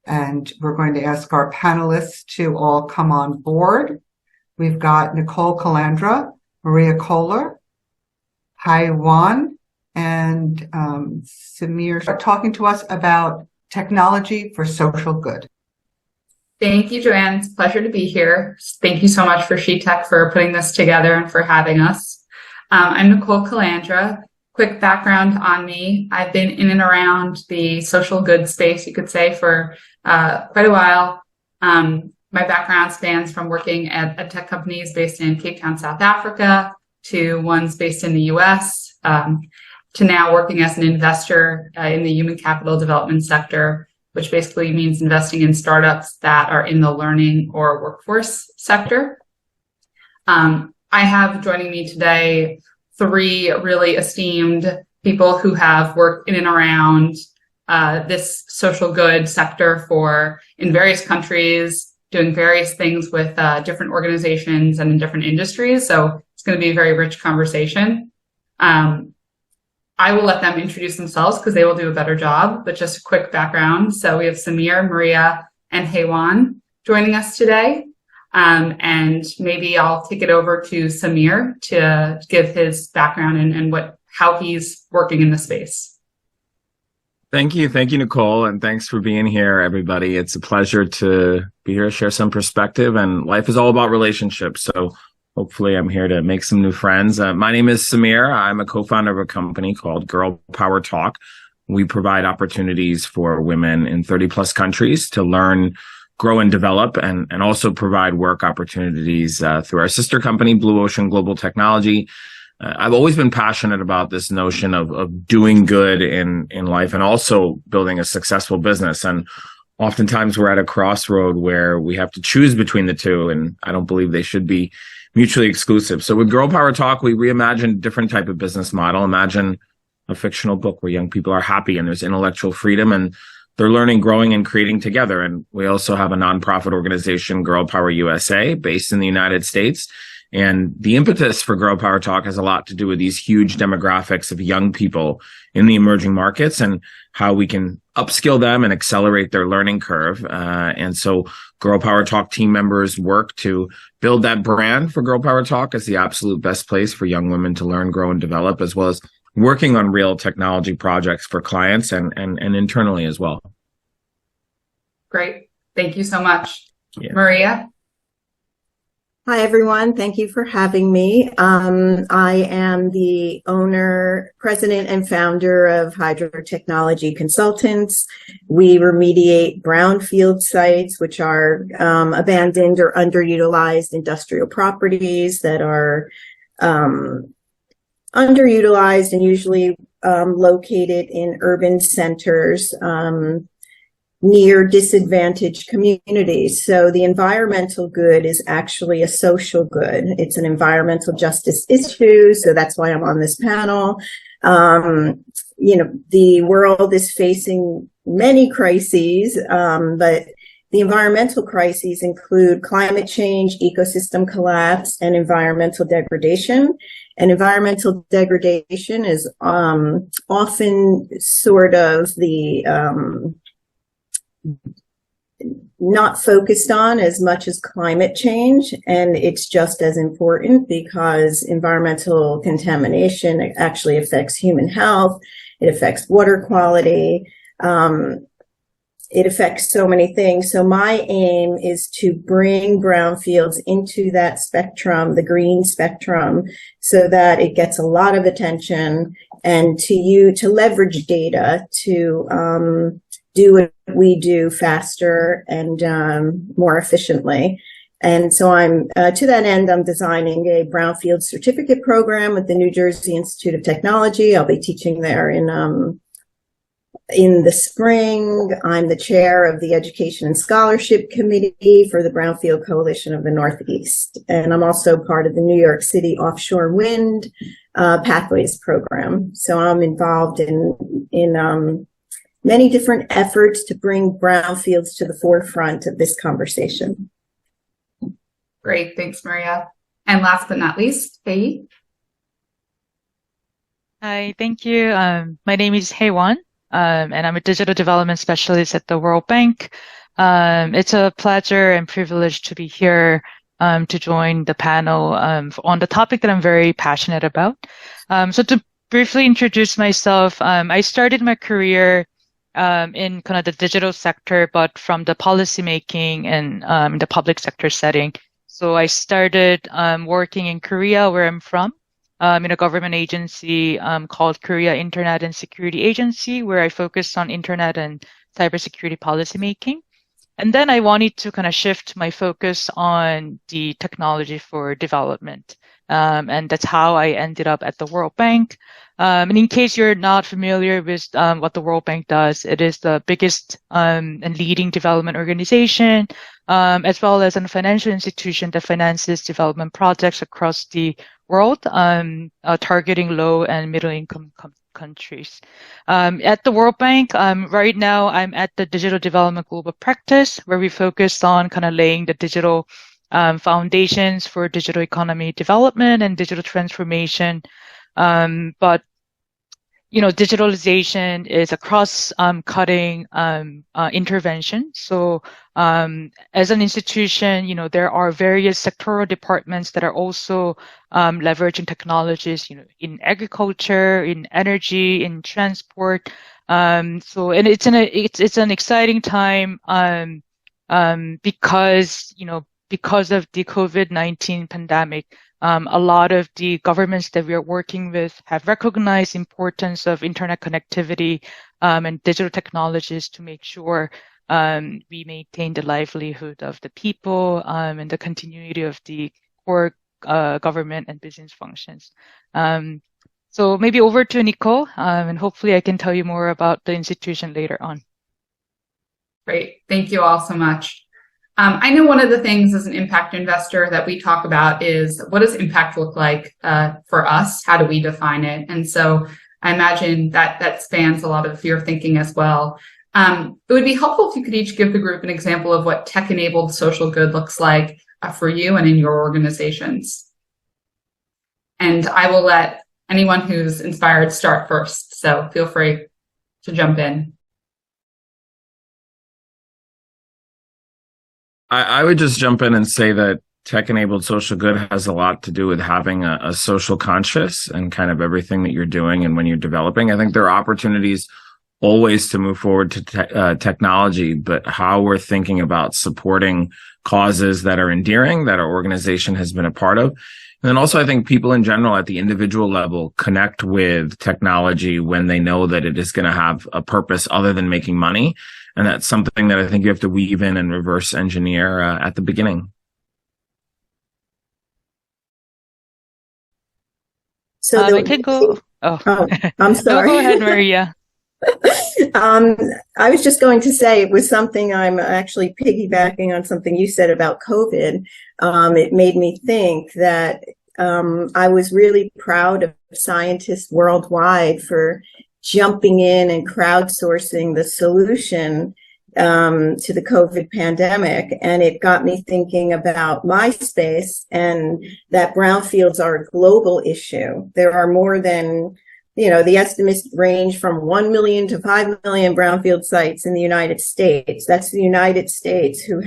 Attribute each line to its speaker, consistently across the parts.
Speaker 1: And we're going to ask our panelists to all come on board. We've got Nicole Calandra, Maria Kohler, Hyea Won, and Samir talking to us about technology for social good.
Speaker 2: Thank you, Joanne. It's a pleasure to be here. Thank you so much for SheTek for putting this together and for having us. I'm Nicole Calandra. Quick background on me. I've been in and around the social good space, you could say, for quite a while. My background spans from working at tech companies based in Cape Town, South Africa, to ones based in the US, to now working as an investor in the human capital development sector, which basically means investing in startups that are in the learning or workforce sector. I have joining me today 3 really esteemed people who have worked in and around this social good sector in various countries, doing various things with different organizations and in different industries. So it's going to be a very rich conversation. I will let them introduce themselves because they will do a better job, but just a quick background. So we have Samir, Maria, and Hyea Won joining us today. And maybe I'll take it over to Samir to give his background and how he's working in the space.
Speaker 3: Thank you, Nicole, and thanks for being here, everybody. It's a pleasure to be here to share some perspective, and life is all about relationships, so hopefully I'm here to make some new friends. My name is Samir. I'm a co-founder of a company called Girl Power Talk. We provide opportunities for women in 30-plus countries to learn, grow, and develop, and also provide work opportunities through our sister company, Blue Ocean Global Technology. I've always been passionate about this notion of doing good in life and also building a successful business. And oftentimes we're at a crossroad where we have to choose between the two, and I don't believe they should be mutually exclusive. So with Girl Power Talk, we reimagined a different type of business model. Imagine a fictional book where young people are happy and there's intellectual freedom and they're learning, growing, and creating together. And we also have a nonprofit organization, Girl Power USA, based in the United States. And the impetus for Girl Power Talk has a lot to do with these huge demographics of young people in the emerging markets and how we can upskill them and accelerate their learning curve. And so Girl Power Talk team members work to build that brand for Girl Power Talk as the absolute best place for young women to learn, grow, and develop, as well as working on real technology projects for clients and internally as well.
Speaker 2: Great. Thank you so much.
Speaker 3: Yeah.
Speaker 2: Maria?
Speaker 4: Hi, everyone. Thank you for having me. I am the owner, president, and founder of Hydro Technology Consultants. We remediate brownfield sites, which are abandoned or underutilized industrial properties that are underutilized and usually located in urban centers near disadvantaged communities. So the environmental good is actually a social good. It's an environmental justice issue. So that's why I'm on this panel. The world is facing many crises, but the environmental crises include climate change, ecosystem collapse, and environmental degradation. And environmental degradation is often sort of the not focused on as much as climate change, and it's just as important because environmental contamination actually affects human health, it affects water quality, it affects so many things. So my aim is to bring brownfields into that spectrum, the green spectrum, so that it gets a lot of attention, and to leverage data to do what we do faster and more efficiently. And so to that end, I'm designing a brownfield certificate program with the New Jersey Institute of Technology. I'll be teaching there in the spring. I'm the chair of the Education and Scholarship Committee for the Brownfield Coalition of the Northeast. And I'm also part of the New York City Offshore Wind Pathways program. So I'm involved in many different efforts to bring brownfields to the forefront of this conversation.
Speaker 2: Great, thanks, Maria. And last but not least, Hyea.
Speaker 5: Hi, thank you. My name is Hyea Won. and I'm a digital development specialist at the World Bank. It's a pleasure and privilege to be here to join the panel on the topic that I'm very passionate about. So to briefly introduce myself, I started my career in kind of the digital sector, but from the policymaking and in the public sector setting. So I started working in Korea, where I'm from, in a government agency called Korea Internet and Security Agency, where I focused on internet and cybersecurity policymaking. And then I wanted to kind of shift my focus on the technology for development. And that's how I ended up at the World Bank. And in case you're not familiar with what the World Bank does, it is the biggest and leading development organization, as well as a financial institution that finances development projects across the world, targeting low and middle income countries. At the World Bank, right now I'm at the Digital Development Global Practice, where we focus on kind of laying the digital foundations for digital economy development and digital transformation. But digitalization is a cross-cutting intervention. So as an institution, there are various sectoral departments that are also leveraging technologies, in agriculture, in energy, in transport. And it's an exciting time because of the COVID-19 pandemic. A lot of the governments that we are working with have recognized the importance of internet connectivity and digital technologies to make sure we maintain the livelihood of the people and the continuity of the core government and business functions. So maybe over to Nicole, and hopefully I can tell you more about the institution later on.
Speaker 2: Great. Thank you all so much. I know one of the things as an impact investor that we talk about is, what does impact look like for us? How do we define it? And so I imagine that spans a lot of your thinking as well. It would be helpful if you could each give the group an example of what tech-enabled social good looks like for you and in your organizations. And I will let anyone who's inspired start first. So feel free to jump in.
Speaker 3: I would just jump in and say that tech-enabled social good has a lot to do with having a social conscious and kind of everything that you're doing and when you're developing. I think there are opportunities always to move forward to technology, but how we're thinking about supporting causes that are endearing, that our organization has been a part of. And then also, I think people in general at the individual level connect with technology when they know that it is going to have a purpose other than making money. And that's something that I think you have to weave in and reverse engineer at the beginning.
Speaker 4: So
Speaker 5: I can go. Oh,
Speaker 4: I'm sorry.
Speaker 5: No, go ahead, Maria.
Speaker 4: I was just going to say it was something I'm actually piggybacking on something you said about COVID. It made me think that I was really proud of scientists worldwide for jumping in and crowdsourcing the solution to the COVID pandemic. And it got me thinking about my space and that brownfields are a global issue. There are more than, the estimates range from 1 million to 5 million brownfield sites in the United States. That's the United States who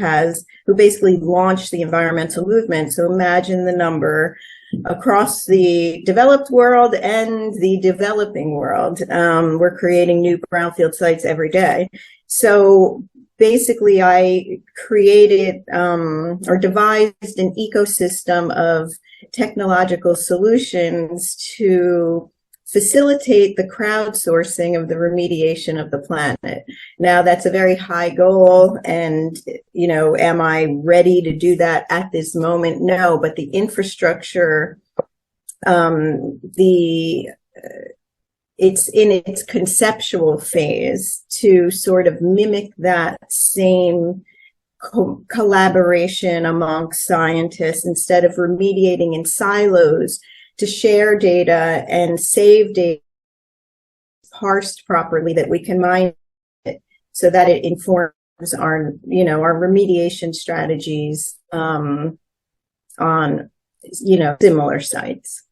Speaker 4: basically launched the environmental movement. So imagine the number across the developed world and the developing world. We're creating new brownfield sites every day. So basically I created or devised an ecosystem of technological solutions to facilitate the crowdsourcing of the remediation of the planet. Now, that's a very high goal, and, am I ready to do that at this moment? No, but the infrastructure, it's in its conceptual phase to sort of mimic that same collaboration among scientists instead of remediating in silos, to share data and save data parsed properly that we can mine it so that it informs our remediation strategies on similar sites.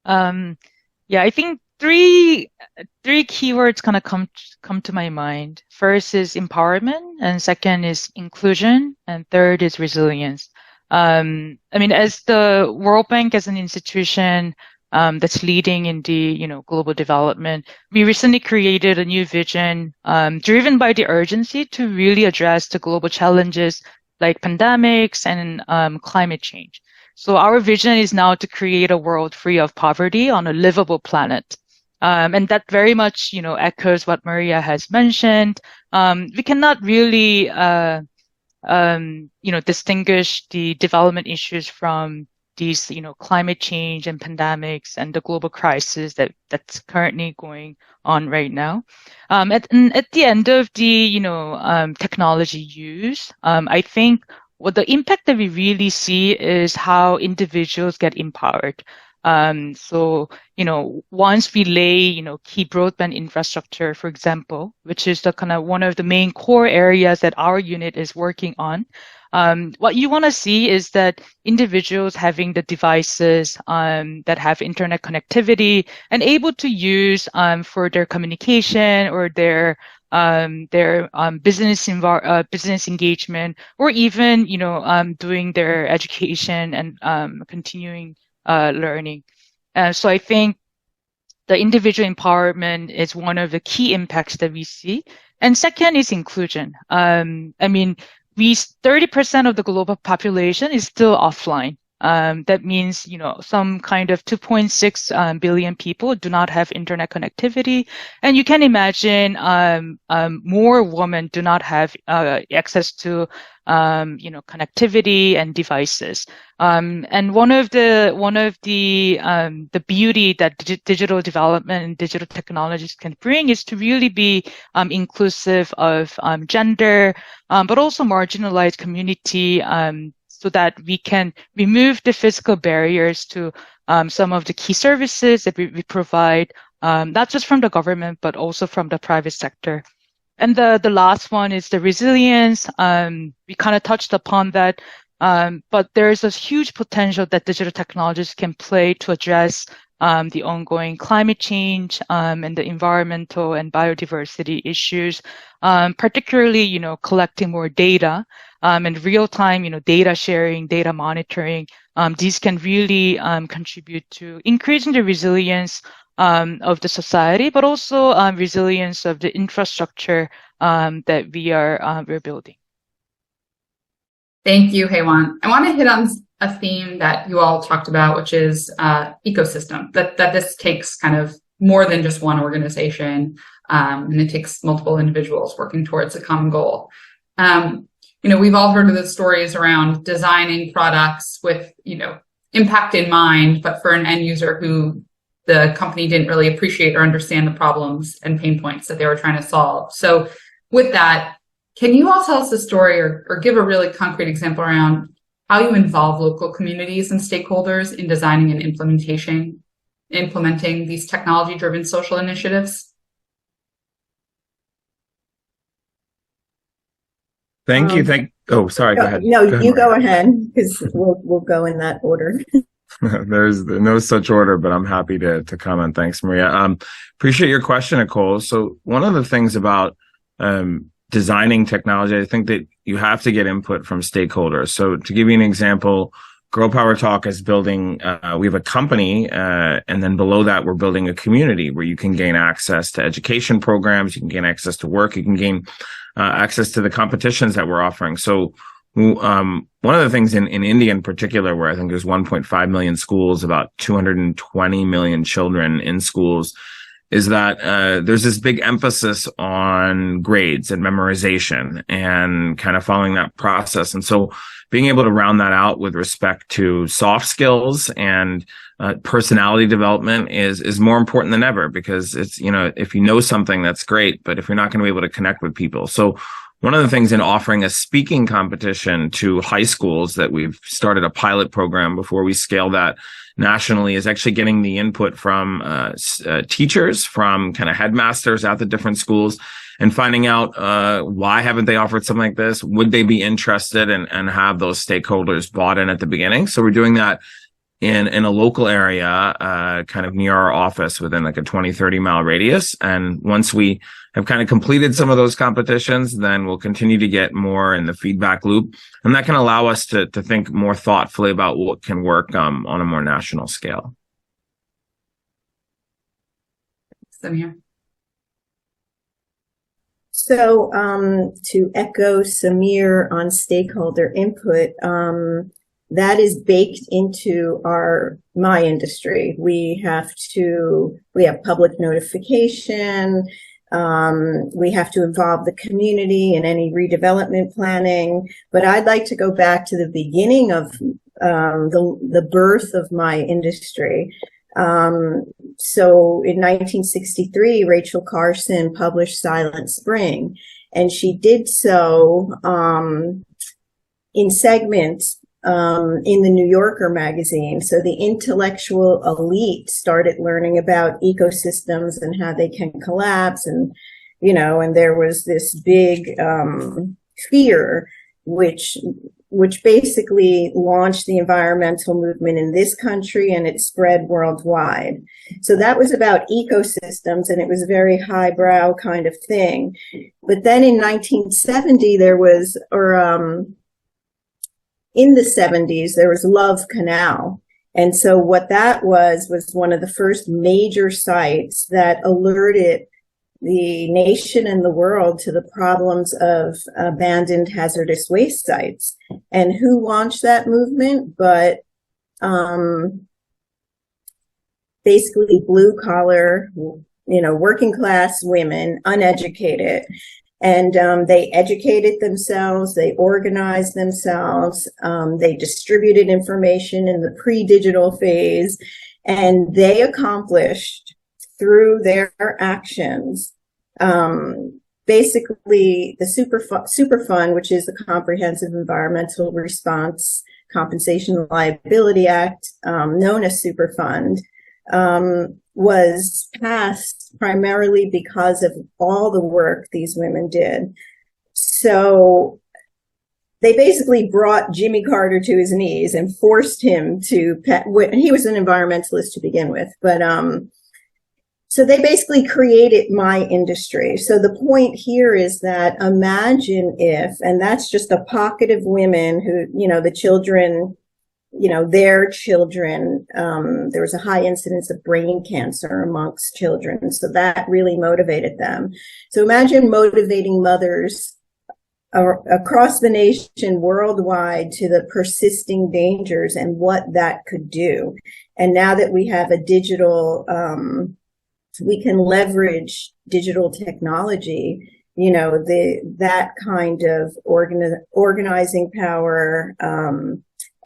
Speaker 5: Yeah, I think three keywords kind of come to my mind. First is empowerment, and second is inclusion, and third is resilience. I mean, as the World Bank as an institution that's leading in the global development, we recently created a new vision driven by the urgency to really address the global challenges like pandemics and climate change. So our vision is now to create a world free of poverty on a livable planet. And that very much, echoes what Maria has mentioned. We cannot really, distinguish the development issues from these, climate change and pandemics and the global crisis that's currently going on right now. At the end of the, technology use, I think what the impact that we really see is how individuals get empowered. So, once we lay, key broadband infrastructure, for example, which is the kind of one of the main core areas that our unit is working on, what you want to see is that individuals having the devices that have internet connectivity and able to use for their communication or their business engagement, or even doing their education and continuing learning. So I think the individual empowerment is one of the key impacts that we see. And second is inclusion. I mean, 30% of the global population is still offline. That means, some kind of 2.6 billion people do not have internet connectivity. And you can imagine more women do not have access to connectivity and devices. And one of the beauty that digital development and digital technologies can bring is to really be inclusive of gender, but also marginalized community, so that we can remove the physical barriers to some of the key services that we provide, not just from the government, but also from the private sector. And the last one is the resilience. We kind of touched upon that, but there's a huge potential that digital technologies can play to address the ongoing climate change and the environmental and biodiversity issues, particularly, collecting more data and real-time, data sharing, data monitoring. These can really contribute to increasing the resilience of the society, but also resilience of the infrastructure that we're building.
Speaker 2: Thank you, Hyea Won. I want to hit on a theme that you all talked about, which is ecosystem, that this takes kind of more than just one organization, and it takes multiple individuals working towards a common goal. We've all heard of the stories around designing products with, impact in mind, but for an end user who the company didn't really appreciate or understand the problems and pain points that they were trying to solve. So with that, can you all tell us a story or give a really concrete example around how you involve local communities and stakeholders in designing and implementing these technology-driven social initiatives?
Speaker 3: Thank you. Oh, sorry. Go ahead.
Speaker 4: No, you
Speaker 3: go ahead.
Speaker 4: go ahead, because we'll go in that order.
Speaker 3: There's no such order, but I'm happy to comment. Thanks, Maria. Appreciate your question, Nicole. So one of the things about designing technology, I think that you have to get input from stakeholders. So to give you an example, Grow Power Talk is building, we have a company, and then below that, we're building a community where you can gain access to education programs, you can gain access to work, you can gain access to the competitions that we're offering. So one of the things in India in particular, where I think there's 1.5 million schools, about 220 million children in schools, is that there's this big emphasis on grades and memorization and kind of following that process. And so being able to round that out with respect to soft skills and personality development is more important than ever, because it's, if you know something, that's great, but if you're not going to be able to connect with people. So one of the things in offering a speaking competition to high schools that we've started a pilot program before we scale that nationally is actually getting the input from teachers, from kind of headmasters at the different schools, and finding out why haven't they offered something like this? Would they be interested, and have those stakeholders bought in at the beginning? So we're doing that in a local area, kind of near our office within like a 20, 30-mile radius. And once we have kind of completed some of those competitions, then we'll continue to get more in the feedback loop. And that can allow us to think more thoughtfully about what can work on a more national scale.
Speaker 2: Samir.
Speaker 4: So, to echo Samir on stakeholder input, that is baked into my industry. We have public notification. We have to involve the community in any redevelopment planning. But I'd like to go back to the beginning of the birth of my industry. So in 1963, Rachel Carson published Silent Spring, and she did so in segments in the New Yorker magazine. So the intellectual elite started learning about ecosystems and how they can collapse, and and there was this big fear which basically launched the environmental movement in this country, and it spread worldwide. So that was about ecosystems, and it was a very highbrow kind of thing. But then in 1970, in the 70s, there was Love Canal. And so what that was one of the first major sites that alerted the nation and the world to the problems of abandoned hazardous waste sites. And who launched that movement? But basically blue collar, working class women, uneducated. And they educated themselves, they organized themselves, they distributed information in the pre-digital phase, and they accomplished through their actions basically the Superfund, which is the Comprehensive Environmental Response Compensation and Liability Act, known as Superfund, was passed primarily because of all the work these women did. So they basically brought Jimmy Carter to his knees and forced him to, he was an environmentalist to begin with, but so they basically created my industry. So the point here is that imagine if, and that's just a pocket of women who, the children, their children, there was a high incidence of brain cancer amongst children. So that really motivated them. So imagine motivating mothers across the nation, worldwide, to the persisting dangers and what that could do. And now that we have a digital, we can leverage digital technology, that kind of organizing power,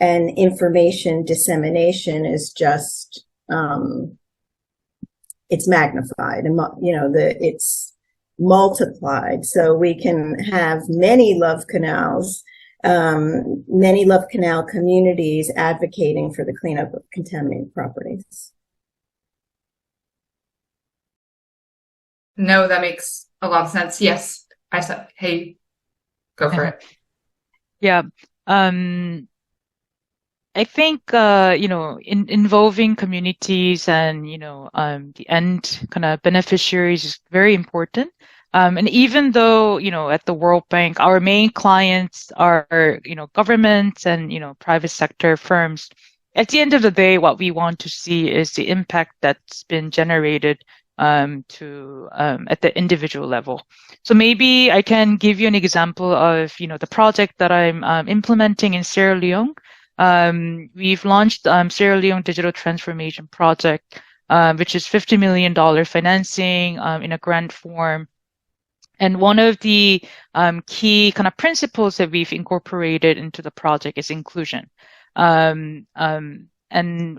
Speaker 4: and information dissemination is just, it's magnified, and, it's multiplied. So we can have many love canals, many love canal communities advocating for the cleanup of contaminated properties.
Speaker 2: No, that makes a lot of sense. Yes, I said, hey, go for it.
Speaker 5: Yeah. I think, involving communities and, the end kind of beneficiaries is very important. And even though, at the World Bank, our main clients are, governments and, private sector firms, at the end of the day, what we want to see is the impact that's been generated at the individual level. So maybe I can give you an example of, the project that I'm implementing in Sierra Leone. We've launched Sierra Leone Digital Transformation Project, which is $50 million financing in a grant form. And one of the key kind of principles that we've incorporated into the project is inclusion. And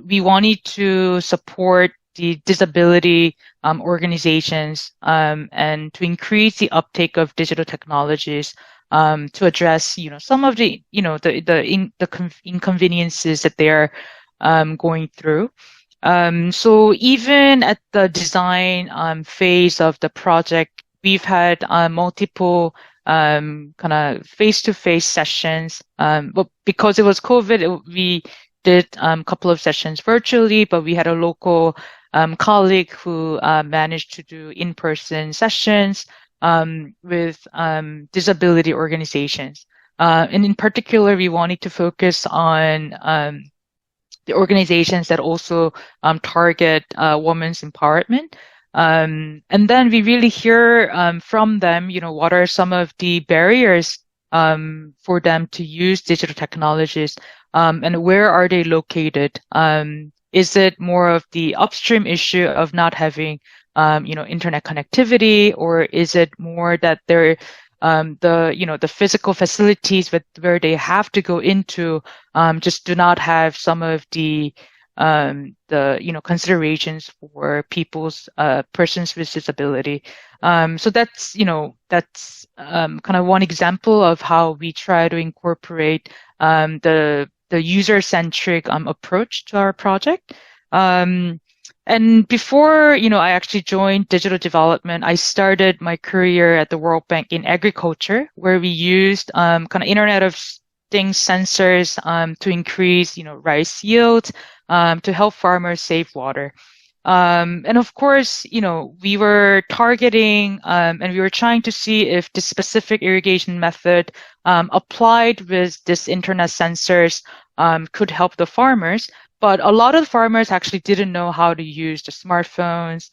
Speaker 5: we wanted to support the disability organizations and to increase the uptake of digital technologies to address, some of the, the inconveniences that they're going through. So even at the design phase of the project, we've had multiple kind of face-to-face sessions. But because it was COVID, we did a couple of sessions virtually, but we had a local colleague who managed to do in-person sessions with disability organizations. And in particular, we wanted to focus on the organizations that also target women's empowerment. And then we really hear from them, what are some of the barriers for them to use digital technologies, and where are they located? Is it more of the upstream issue of not having, internet connectivity, or is it more that they're the physical facilities where they have to go into just do not have some of the considerations for persons with disability. So that's kind of one example of how we try to incorporate the user-centric approach to our project. And before, I actually joined digital development, I started my career at the World Bank in agriculture, where we used kind of Internet of Things sensors to increase, rice yield, to help farmers save water. And of course, we were targeting and we were trying to see if the specific irrigation method applied with this internet sensors could help the farmers. But a lot of farmers actually didn't know how to use the smartphones.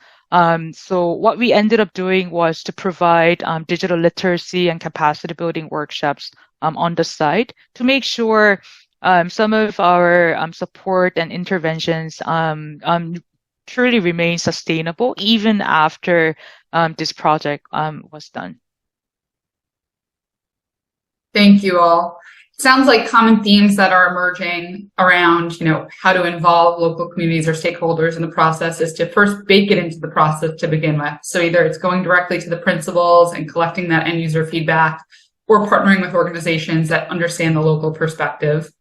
Speaker 5: So what we ended up doing was to provide digital literacy and capacity building workshops on the site to make sure some of our support and interventions truly remain sustainable even after this project was done.
Speaker 2: Thank you all. It sounds like common themes that are emerging around, how to involve local communities or stakeholders in the process is to first bake it into the process to begin with. So either it's going directly to the principals and collecting that end user feedback, or partnering with organizations that understand the local perspective.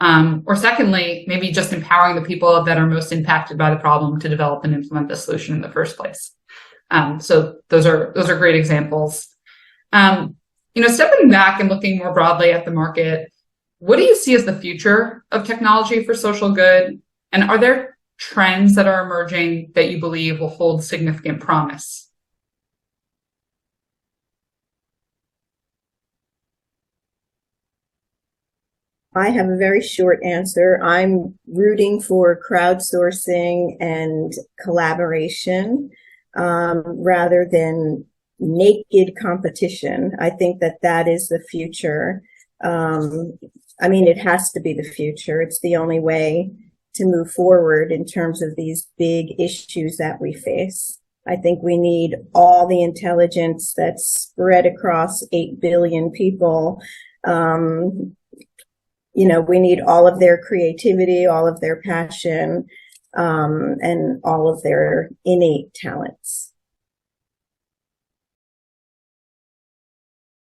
Speaker 2: Or secondly, maybe just empowering the people that are most impacted by the problem to develop and implement the solution in the first place. So those are great examples. Stepping back and looking more broadly at the market, what do you see as the future of technology for social good? And are there trends that are emerging that you believe will hold significant promise?
Speaker 4: I have a very short answer. I'm rooting for crowdsourcing and collaboration rather than naked competition. I think that is the future. It has to be the future. It's the only way to move forward in terms of these big issues that we face. I think we need all the intelligence that's spread across 8 billion people. We need all of their creativity, all of their passion, and all of their innate talents.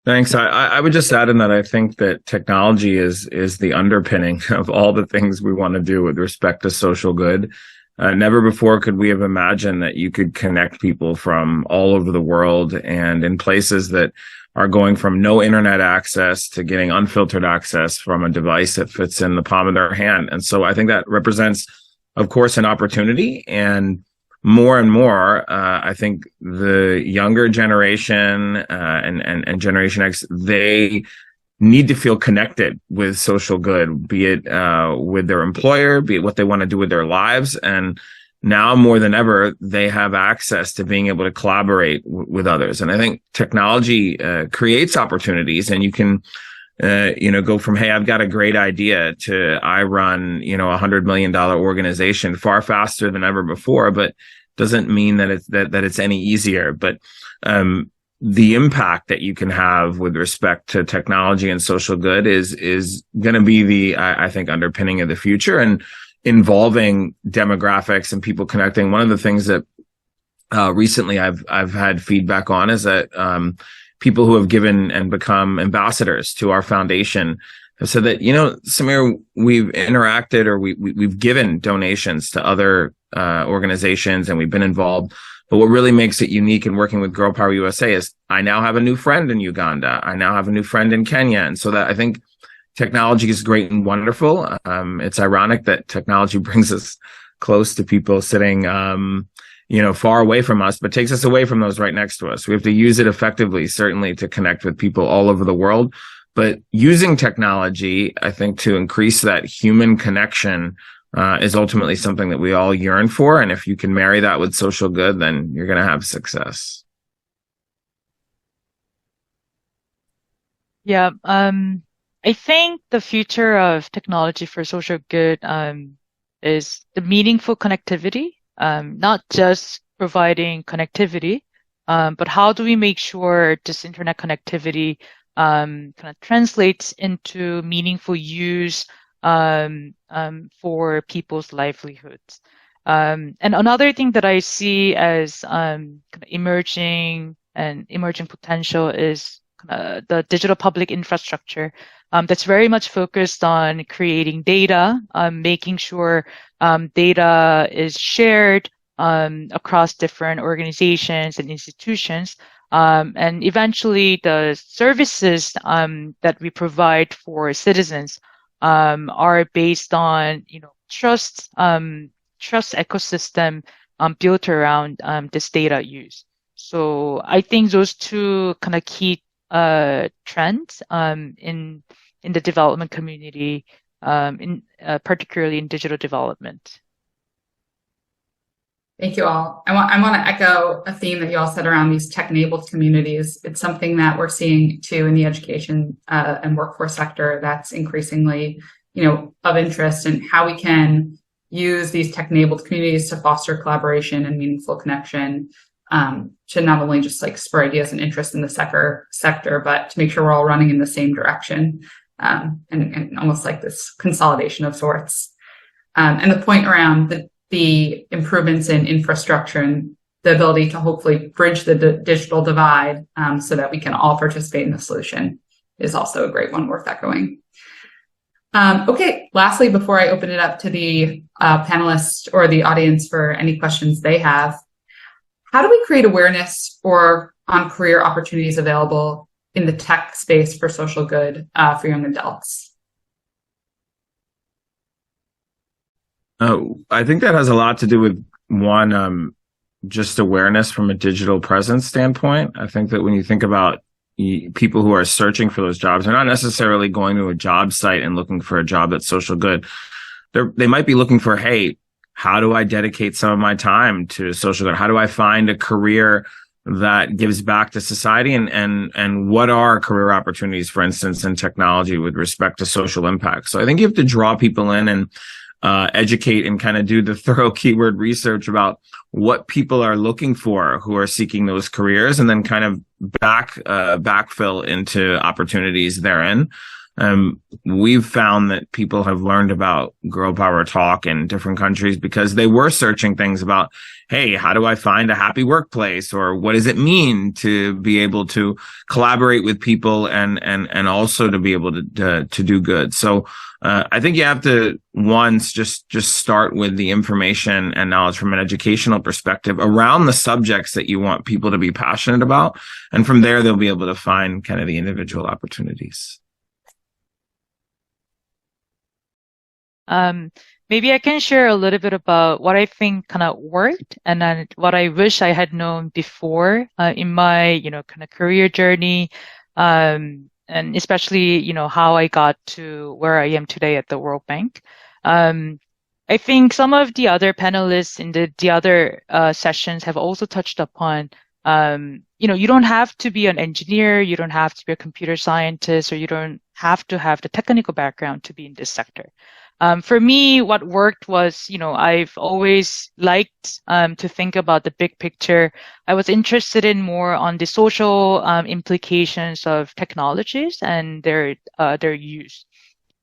Speaker 3: Thanks. I would just add in that I think that technology is the underpinning of all the things we want to do with respect to social good. Never before could we have imagined that you could connect people from all over the world and in places that are going from no internet access to getting unfiltered access from a device that fits in the palm of their hand. And so I think that represents, of course, an opportunity. And more, I think the younger generation and Generation X, they need to feel connected with social good, be it with their employer, be it what they want to do with their lives. And now more than ever, they have access to being able to collaborate with others. And I think technology creates opportunities, and you can go from, hey, I've got a great idea to I run, $100 million organization far faster than ever before, but doesn't mean that it's any easier. But the impact that you can have with respect to technology and social good is going to be I think, underpinning of the future, and involving demographics and people connecting. One of the things that recently I've had feedback on is that people who have given and become ambassadors to our foundation have said that, Samir, we've interacted or we've given donations to other organizations and we've been involved. But what really makes it unique in working with Girl Power USA is I now have a new friend in Uganda. I now have a new friend in Kenya. And so that I think technology is great and wonderful. It's ironic that technology brings us close to people sitting, far away from us, but takes us away from those right next to us. We have to use it effectively, certainly to connect with people all over the world. But using technology, I think, to increase that human connection is ultimately something that we all yearn for. And if you can marry that with social good, then you're going to have success.
Speaker 5: Yeah, I think the future of technology for social good is the meaningful connectivity, not just providing connectivity, but how do we make sure this internet connectivity kind of translates into meaningful use for people's livelihoods. And another thing that I see as kind of emerging potential is the digital public infrastructure that's very much focused on creating data, making sure data is shared across different organizations and institutions. And eventually the services that we provide for citizens are based on, trust ecosystem built around this data use. So I think those two kind of key trends in the development community, particularly in digital development.
Speaker 2: Thank you all. I want to echo a theme that you all said around these tech-enabled communities. It's something that we're seeing too in the education and workforce sector that's increasingly, of interest, and how we can use these tech-enabled communities to foster collaboration and meaningful connection, to not only just like spur ideas and interest in the sector, but to make sure we're all running in the same direction, and almost like this consolidation of sorts. And the point around the improvements in infrastructure and the ability to hopefully bridge the digital divide, so that we can all participate in the solution is also a great one worth echoing. Okay, lastly, before I open it up to the panelists or the audience for any questions they have, how do we create awareness on career opportunities available in the tech space for social good for young adults?
Speaker 3: I think that has a lot to do with one, just awareness from a digital presence standpoint. I think that when you think about people who are searching for those jobs, they're not necessarily going to a job site and looking for a job that's social good. They might be looking for, hey, how do I dedicate some of my time to social good? How do I find a career that gives back to society? And what are career opportunities, for instance, in technology with respect to social impact? So I think you have to draw people in and educate and kind of do the thorough keyword research about what people are looking for who are seeking those careers, and then kind of backfill into opportunities therein. We've found that people have learned about Girl Power Talk in different countries because they were searching things about, hey, how do I find a happy workplace? Or what does it mean to be able to collaborate with people and also to be able to do good? So I think you have to once just start with the information and knowledge from an educational perspective around the subjects that you want people to be passionate about. And from there, they'll be able to find kind of the individual opportunities.
Speaker 5: Maybe I can share a little bit about what I think kind of worked and then what I wish I had known before in my, kind of career journey, and especially, how I got to where I am today at the World Bank. I think some of the other panelists in the other sessions have also touched upon, you don't have to be an engineer, you don't have to be a computer scientist, or you don't have to have the technical background to be in this sector. For me, what worked was, I've always liked to think about the big picture. I was interested in more on the social implications of technologies and their use.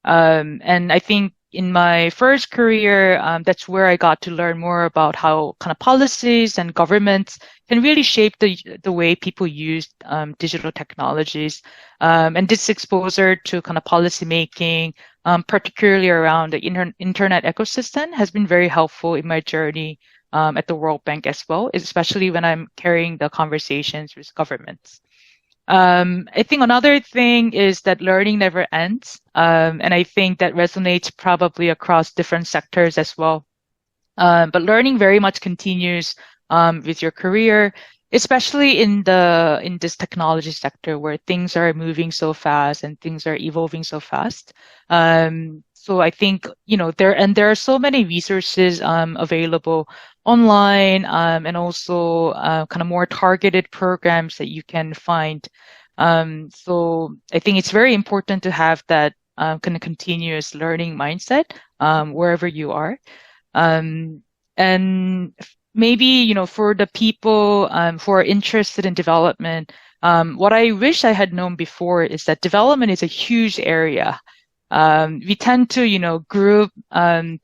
Speaker 5: And I think in my first career, that's where I got to learn more about how kind of policies and governments can really shape the way people use digital technologies. And this exposure to kind of policy making, particularly around the internet ecosystem, has been very helpful in my journey at the World Bank as well, especially when I'm carrying the conversations with governments. I think another thing is that learning never ends. And I think that resonates probably across different sectors as well. But learning very much continues with your career, especially in this technology sector where things are moving so fast and things are evolving so fast. So I think, there are so many resources available online, and also kind of more targeted programs that you can find. So I think it's very important to have that kind of continuous learning mindset wherever you are. And maybe, for the people who are interested in development, what I wish I had known before is that development is a huge area. We tend to, group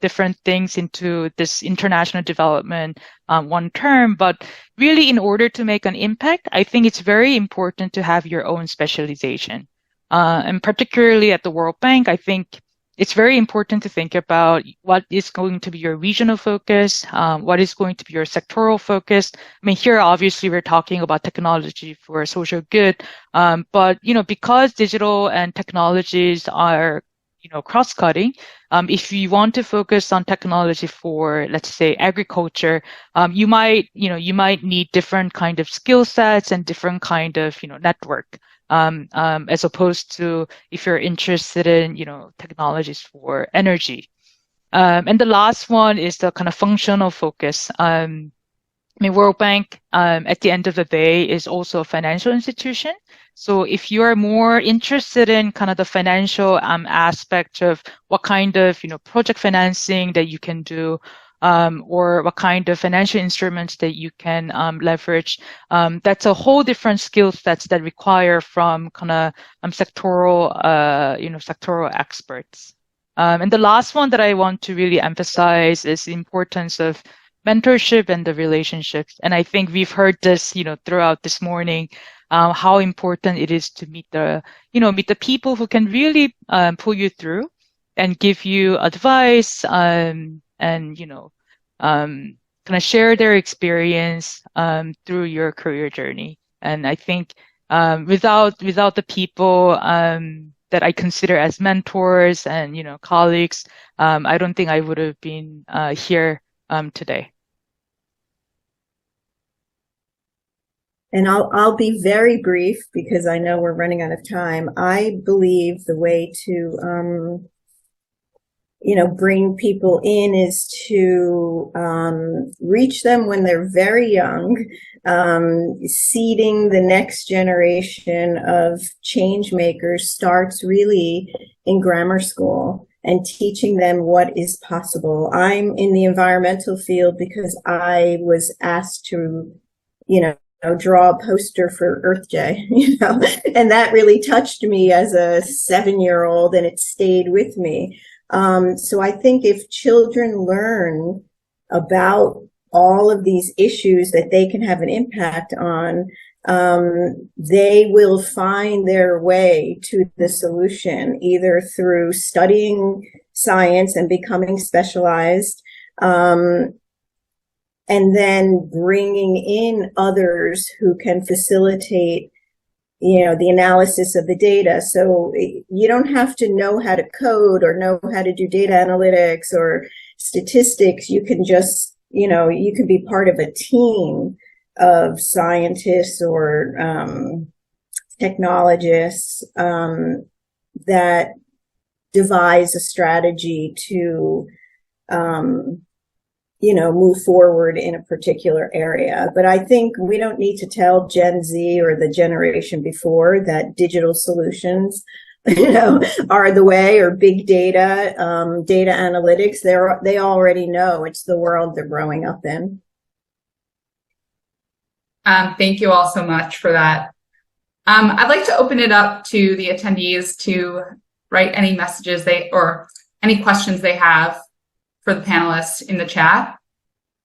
Speaker 5: different things into this international development one term, but really in order to make an impact, I think it's very important to have your own specialization. And particularly at the World Bank, I think it's very important to think about what is going to be your regional focus, what is going to be your sectoral focus. I mean, here, obviously, we're talking about technology for social good. But, because digital and technologies are, cross-cutting, if you want to focus on technology for, let's say, agriculture, you might need different kind of skill sets and different kind of, network. As opposed to if you're interested in, technologies for energy. And the last one is the kind of functional focus. I mean, World Bank, at the end of the day, is also a financial institution. So if you are more interested in kind of the financial aspect of what kind of, project financing that you can do, or what kind of financial instruments that you can leverage. That's a whole different skill sets that require from kind of sectoral experts. And the last one that I want to really emphasize is the importance of mentorship and the relationships. And I think we've heard this, throughout this morning, how important it is to meet the people who can really pull you through and give you advice, and kind of share their experience through your career journey. And I think without the people that I consider as mentors and colleagues, I don't think I would have been here today.
Speaker 4: And I'll be very brief because I know we're running out of time. I believe the way to bring people in is to reach them when they're very young, seeding the next generation of change makers starts really in grammar school and teaching them what is possible. I'm in the environmental field because I was asked to, draw a poster for Earth Day, and that really touched me as a 7-year-old, and it stayed with me. So I think if children learn about all of these issues that they can have an impact on, they will find their way to the solution, either through studying science and becoming specialized, and then bringing in others who can facilitate the analysis of the data. So you don't have to know how to code or know how to do data analytics or statistics. You can just, you can be part of a team of scientists or technologists that devise a strategy to move forward in a particular area. But I think we don't need to tell Gen Z or the generation before that digital solutions, are the way, or big data, data analytics. They already know it's the world they're growing up in.
Speaker 2: Thank you all so much for that. I'd like to open it up to the attendees to write any messages or any questions they have for the panelists in the chat.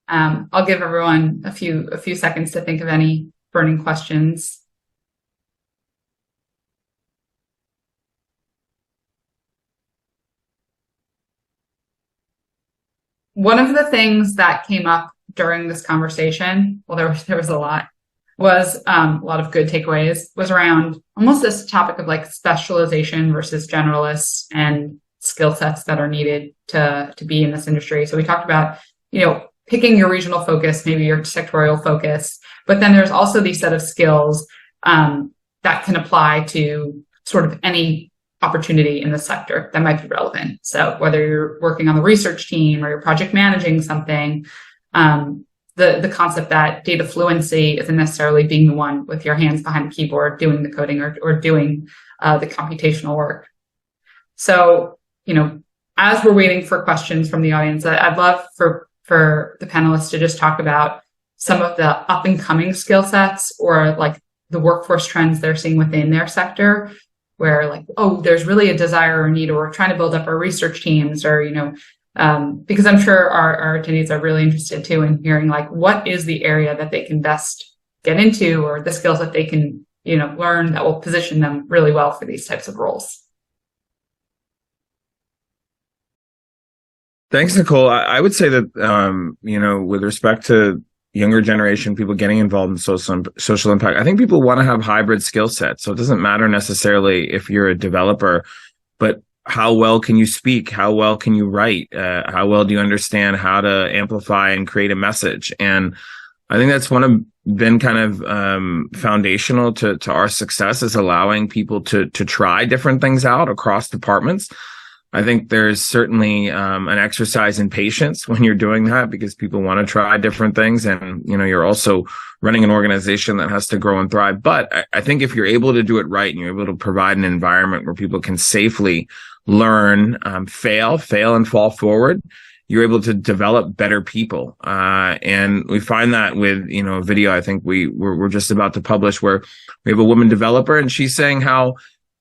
Speaker 2: I'll give everyone a few seconds to think of any burning questions. One of the things that came up during this conversation, well, there was a lot, was a lot of good takeaways, was around almost this topic of like specialization versus generalists and skill sets that are needed to be in this industry. So we talked about, picking your regional focus, maybe your sectorial focus, but then there's also these set of skills that can apply to sort of any opportunity in the sector that might be relevant. So whether you're working on the research team or you're project managing something, the concept that data fluency isn't necessarily being the one with your hands behind the keyboard doing the coding or doing the computational work. So, as we're waiting for questions from the audience, I'd love for the panelists to just talk about some of the up and coming skill sets or like the workforce trends they're seeing within their sector, where like, oh, there's really a desire or need, or we're trying to build up our research teams, or, because I'm sure our attendees are really interested too in hearing like, what is the area that they can best get into, or the skills that they can, learn that will position them really well for these types of roles.
Speaker 3: Thanks, Nicole. I would say that, with respect to younger generation, people getting involved in social impact, I think people want to have hybrid skill sets. So it doesn't matter necessarily if you're a developer, but how well can you speak? How well can you write? How well do you understand how to amplify and create a message? And I think that's been kind of foundational to our success, is allowing people to try different things out across departments. I think there's certainly an exercise in patience when you're doing that, because people want to try different things, and you're also running an organization that has to grow and thrive. But I think if you're able to do it right and you're able to provide an environment where people can safely learn, fail and fall forward, you're able to develop better people. And we find that with a video I think we're just about to publish, where we have a woman developer, and she's saying how,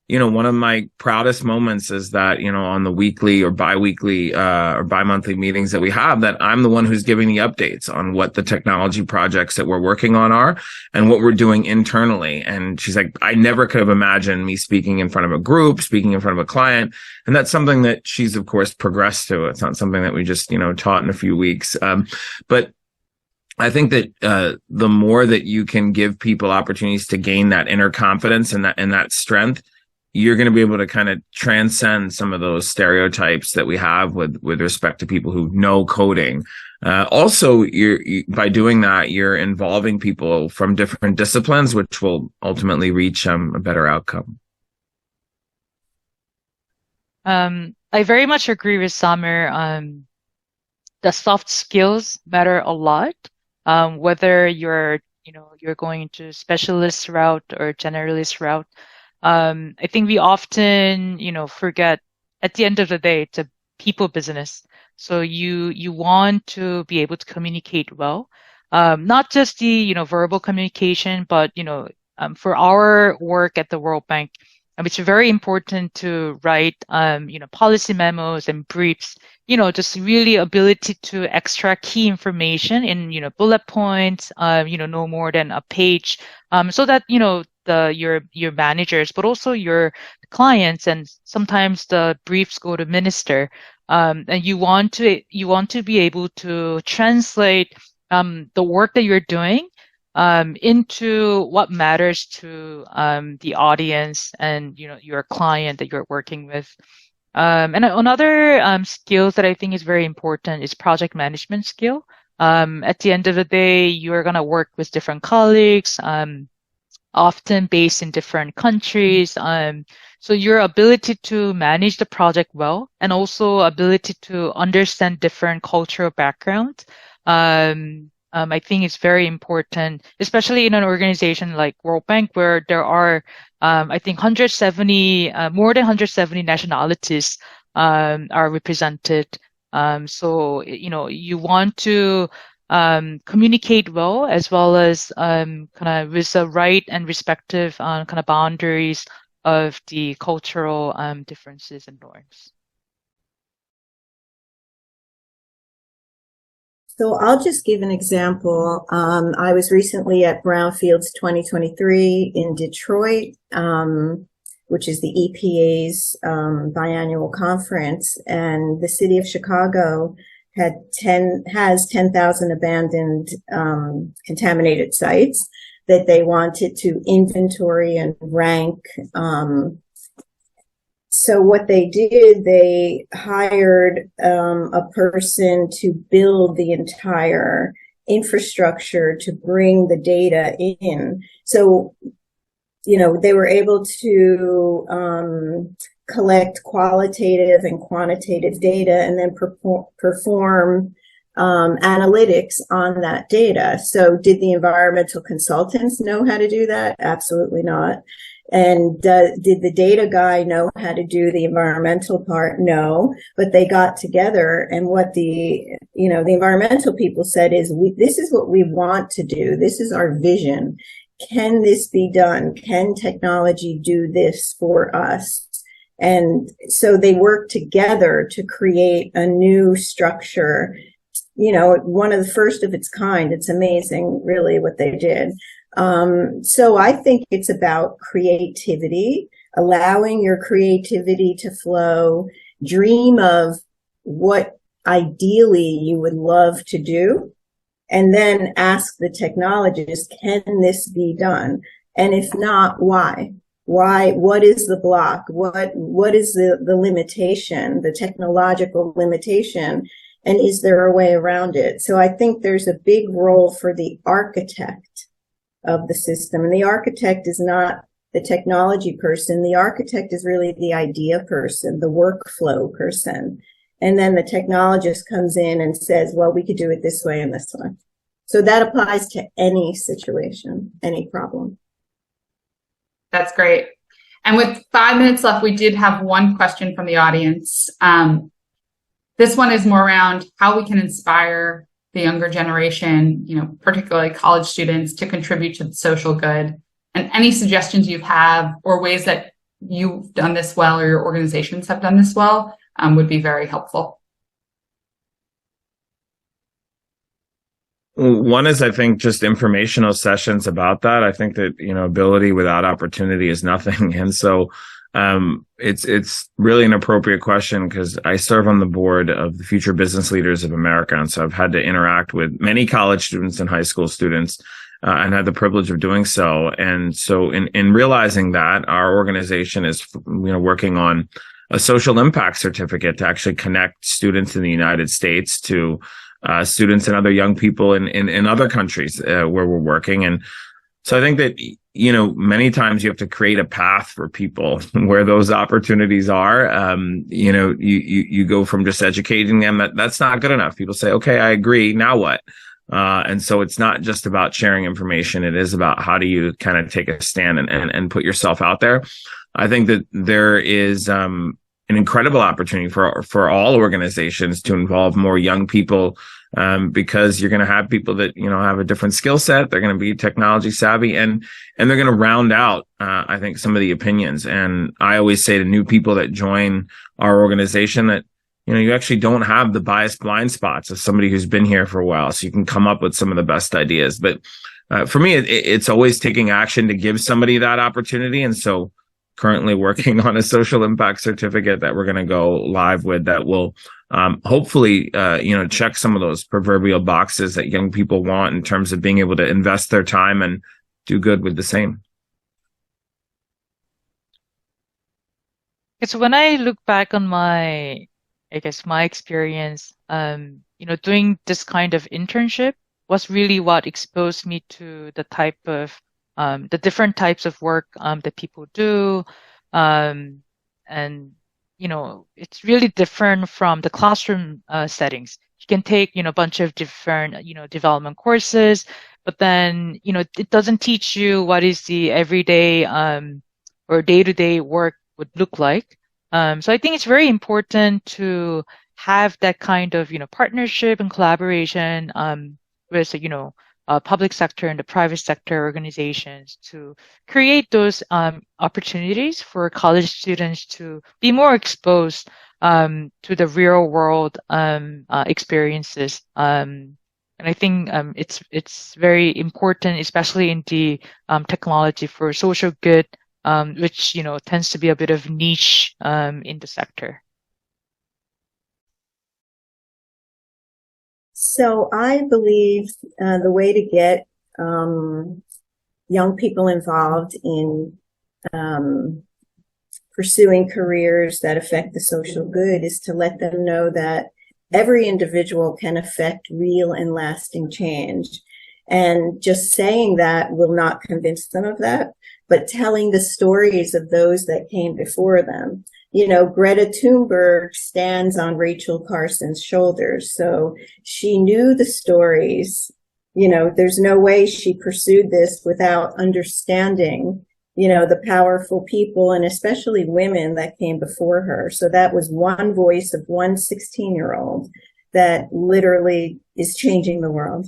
Speaker 3: one of my proudest moments is that, on the weekly or biweekly or bi-monthly meetings that we have, that I'm the one who's giving the updates on what the technology projects that we're working on are and what we're doing internally. And she's like, I never could have imagined me speaking in front of a group, speaking in front of a client. And that's something that she's, of course, progressed to. It's not something that we just, taught in a few weeks. But I think that the more that you can give people opportunities to gain that inner confidence and that strength, you're going to be able to kind of transcend some of those stereotypes that we have with respect to people who know coding. Also, by doing that, you're involving people from different disciplines, which will ultimately reach a better outcome.
Speaker 5: I very much agree with Samer. The soft skills matter a lot. Whether you're going into specialist route or generalist route. I think we often, forget at the end of the day, it's a people business. So you want to be able to communicate well, not just the, verbal communication, but, for our work at the World Bank, it's very important to write, policy memos and briefs, just really ability to extract key information in, bullet points, no more than a page, so that, your managers, but also your clients, and sometimes the briefs go to minister, and you want to be able to translate the work that you're doing into what matters to the audience and your client that you're working with. And another skills that I think is very important is project management skill. At the end of the day, you're gonna work with different colleagues, often based in different countries. So your ability to manage the project well, and also ability to understand different cultural backgrounds, I think is very important, especially in an organization like World Bank, where there are, I think, more than 170 nationalities are represented. So, you want to communicate well, as well as kind of with the right and respective kind of boundaries of the cultural differences and norms.
Speaker 4: So I'll just give an example. I was recently at Brownfields 2023 in Detroit, which is the EPA's biannual conference, and the city of Chicago has 10,000 abandoned contaminated sites. that they wanted to inventory and rank. So what they did, they hired a person to build the entire infrastructure to bring the data in. So, they were able to collect qualitative and quantitative data and then perform analytics on that data. So did the environmental consultants know how to do that? Absolutely not. And did the data guy know how to do the environmental part? No, but they got together, and what the environmental people said is, this is what we want to do. This is our vision. Can this be done? Can technology do this for us? And so they worked together to create a new structure, one of the first of its kind. It's amazing, really, what they did. So I think it's about creativity, allowing your creativity to flow, dream of what ideally you would love to do, and then ask the technologist, can this be done? And if not, why? What is the block? What is the limitation, the technological limitation? And is there a way around it? So I think there's a big role for the architect of the system. And the architect is not the technology person. The architect is really the idea person, the workflow person. And then the technologist comes in and says, well, we could do it this way and this way. So that applies to any situation, any problem.
Speaker 2: That's great. And with 5 minutes left, we did have one question from the audience. This one is more around how we can inspire the younger generation, particularly college students, to contribute to the social good. And any suggestions you have or ways that you've done this well or your organizations have done this well would be very helpful.
Speaker 3: One is, I think, just informational sessions about that. I think that, ability without opportunity is nothing. And so it's really an appropriate question, because I serve on the board of the Future Business Leaders of America. And so I've had to interact with many college students and high school students and had the privilege of doing so. And so in realizing that, our organization is, working on a social impact certificate to actually connect students in the United States to students and other young people in other countries where we're working. And so I think that, many times you have to create a path for people where those opportunities are. You go from just educating them, that's not good enough. People say, okay, I agree. Now what? And so it's not just about sharing information. It is about how do you kind of take a stand and put yourself out there. I think that there is an incredible opportunity for all organizations to involve more young people, because you're going to have people that, have a different skill set. They're going to be technology savvy, and they're going to round out, I think, some of the opinions. And I always say to new people that join our organization that, you actually don't have the biased blind spots of somebody who's been here for a while. So you can come up with some of the best ideas. But for me, it's always taking action to give somebody that opportunity. And so currently working on a social impact certificate that we're going to go live with that will hopefully, check some of those proverbial boxes that young people want in terms of being able to invest their time and do good with the same.
Speaker 5: So when I look back on my experience, doing this kind of internship was really what exposed me to the type of the different types of work that people do. And, it's really different from the classroom settings. You can take, a bunch of different, development courses, but then, it doesn't teach you what is the everyday or day-to-day work would look like. So I think it's very important to have that kind of, partnership and collaboration with, public sector and the private sector organizations to create those opportunities for college students to be more exposed to the real world experiences. And I think it's very important, especially in the technology for social good, which tends to be a bit of niche in the sector.
Speaker 4: So I believe the way to get young people involved in pursuing careers that affect the social good is to let them know that every individual can affect real and lasting change. And just saying that will not convince them of that, but telling the stories of those that came before them. You know, Greta Thunberg stands on Rachel Carson's shoulders. So she knew the stories. You know, there's no way she pursued this without understanding, you know, the powerful people and especially women that came before her. So that was one voice of one 16-year-old that literally is changing the world.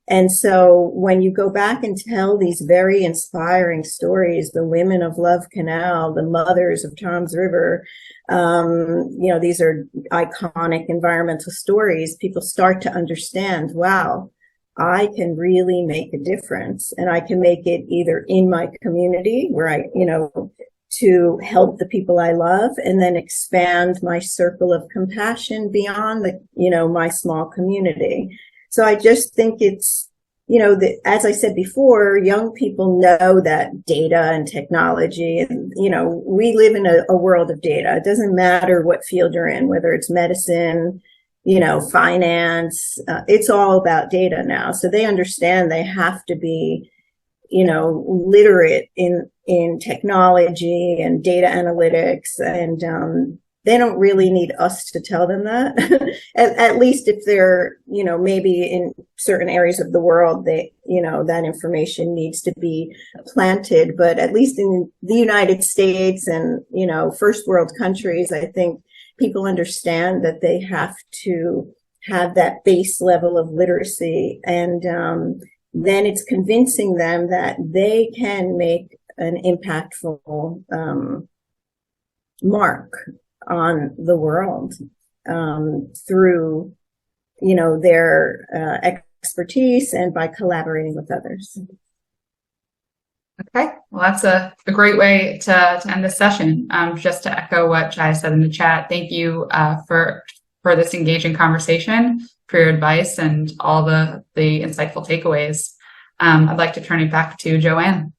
Speaker 4: And so when you go back and tell these very inspiring stories, the women of Love Canal, the mothers of Tom's River, you know, these are iconic environmental stories, people start to understand, wow, I can really make a difference, and I can make it either in my community where I, you know, to help the people I love, and then expand my circle of compassion beyond the, you know, my small community. So I just think it's, you know, as I said before, young people know that data and technology, and, you know, we live in a world of data. It doesn't matter what field you're in, whether it's medicine, you know, finance, it's all about data now. So they understand they have to be, you know, literate in technology and data analytics, and they don't really need us to tell them that. at least if they're, you know, maybe in certain areas of the world, they, you know, that information needs to be planted. But at least in the United States and, you know, first world countries, I think people understand that they have to have that base level of literacy. And then it's convincing them that they can make an impactful mark on the world through, you know, their expertise and by collaborating with others.
Speaker 2: Okay, well, that's a great way to end this session. Just to echo what Jai said in the chat, thank you for this engaging conversation, for your advice and all the insightful takeaways. I'd like to turn it back to Joanne.